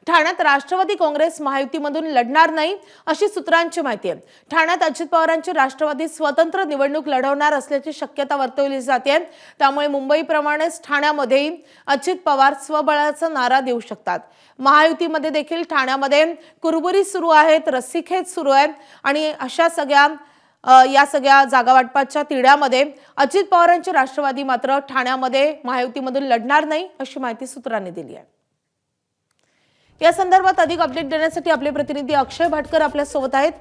ठाण्यात राष्ट्रवादी काँग्रेस महायुतीमधून लढणार नाही अशी सूत्रांची माहिती आहे। ठाण्यात अजित पवारांची राष्ट्रवादी स्वतंत्र निवडणूक लढवणार असल्याची शक्यता वर्तवली जाते। त्यामुळे मुंबईप्रमाणेच ठाण्यामध्येही अजित पवार स्वबळाचा नारा देऊ शकतात। महायुतीमध्ये देखील ठाण्यामध्ये कुरबुरी सुरू आहेत, रस्सीखेच सुरू आहे आणि अशा सगळ्या जागा वाटपाच्या तिढ्यामध्ये अजित पवारांची राष्ट्रवादी मात्र ठाण्यामध्ये महायुतीमधून लढणार नाही अशी माहिती सूत्रांनी दिली आहे। या संदर्भात अधिक अपडेट देण्यासाठी आपले प्रतिनिधी अक्षय भाटकर आपल्या सोबत आहेत।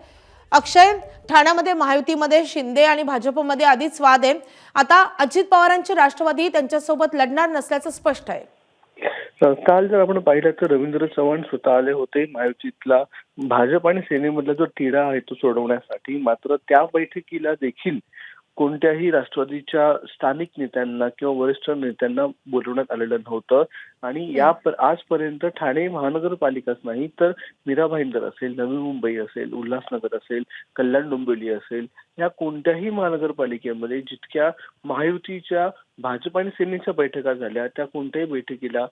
अक्षय, ठाण्यामध्ये महायुतीमध्ये शिंदे आणि भाजपमध्ये आधीच वाद आहे। आता अजित पवारांची राष्ट्रवादी त्यांच्यासोबत लढणार नसल्याचं स्पष्ट आहे। काल जर आपण पाहिलं तर रवींद्र चव्हाण स्वतः आले होते महायुतीतला भाजप आणि सेनेमधला जो तिढा आहे तो सोडवण्यासाठी। मात्र त्या बैठकीला देखील कोणत्याही राष्ट्रवादीच्या स्थानिक नेत्यांना किंवा वरिष्ठ नेत्यांना बोलवण्यात आलेलं नव्हतं आणि आजपर्यंत ठाणे महानगरपालिकाच नाही तर मीरा भाईंदर असेल, नवी मुंबई असेल, उल्हासनगर असेल, कल्याण डोंबिवली असेल, या कोणत्याही महानगरपालिकेमध्ये जितक्या महायुतीच्या भाजप आणि सेनेच्या बैठका झाल्या त्या कोणत्याही बैठकीला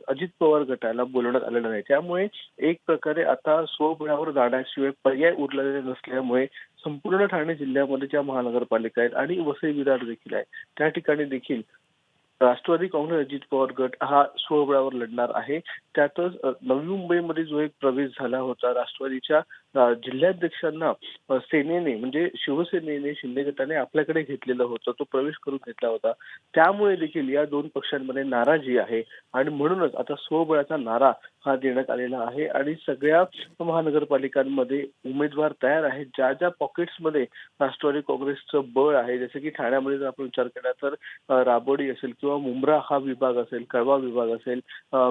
अजित पवार गटाला बोलवण्यात आलेलं नाही। त्यामुळे एक प्रकारे आता स्वबळावर जाण्याशिवाय पर्याय उरलेले नसल्यामुळे संपूर्ण ठाणे जिल्ह्यामध्ये ज्या महानगरपालिका आहेत आणि वसई विरार देखील आहे त्या ठिकाणी देखील राष्ट्रवादी काँग्रेस अजित पवार गट हा स्वबळावर लढणार आहे। त्यातच नवी मुंबईमध्ये जो एक प्रवेश झाला होता राष्ट्रवादीच्या जिल्हाध्यक्षांना सेनेने म्हणजे शिवसेनेने शिंदे गटाने आपल्याकडे घेतलेला होता, तो प्रवेश करून घेतला होता। त्यामुळे देखील या दोन पक्षांमध्ये नाराजी आहे आणि म्हणूनच आता स्वबळाचा नारा हा देण्यात आलेला आहे आणि सगळ्या महानगरपालिकांमध्ये उमेदवार तयार आहेत। ज्या ज्या पॉकेट्समध्ये राष्ट्रवादी काँग्रेसचं बळ आहे, जसं की ठाण्यामध्ये जर आपण विचार केला तर राबोडी असेल किंवा मुंब्रा हा विभाग असेल, कळवा विभाग असेल,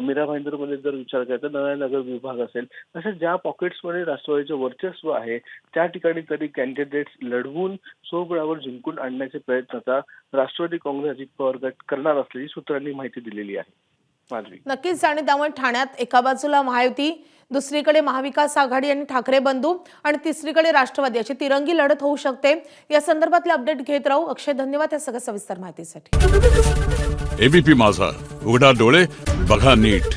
मीरा भाईंदरमध्ये जर विचार केला तर नळनगर विभाग असेल, अशा ज्या पॉकेट्समध्ये राष्ट्रवादीचं वर्चस्व आहे त्या ठिकाणी तरी कॅन्डिडेट्स लढवून स्वबळावर जिंकून आणण्याचे प्रयत्न आता राष्ट्रवादी काँग्रेस अजित पवार गट करणार असल्याची सूत्रांनी माहिती दिलेली आहे। नक्कीच, आणि त्यामुळे ठाण्यात एका बाजूला महायुती, दुसरीकडे महाविकास आघाडी आणि ठाकरे बंधू आणि तिसरीकडे राष्ट्रवादी अशी तिरंगी लढत होऊ शकते। या संदर्भातले अपडेट घेत राहू। अक्षय, धन्यवाद या सगळ्या सविस्तर माहितीसाठी। एबीपी माझा, उघडा डोळे बघा नीट।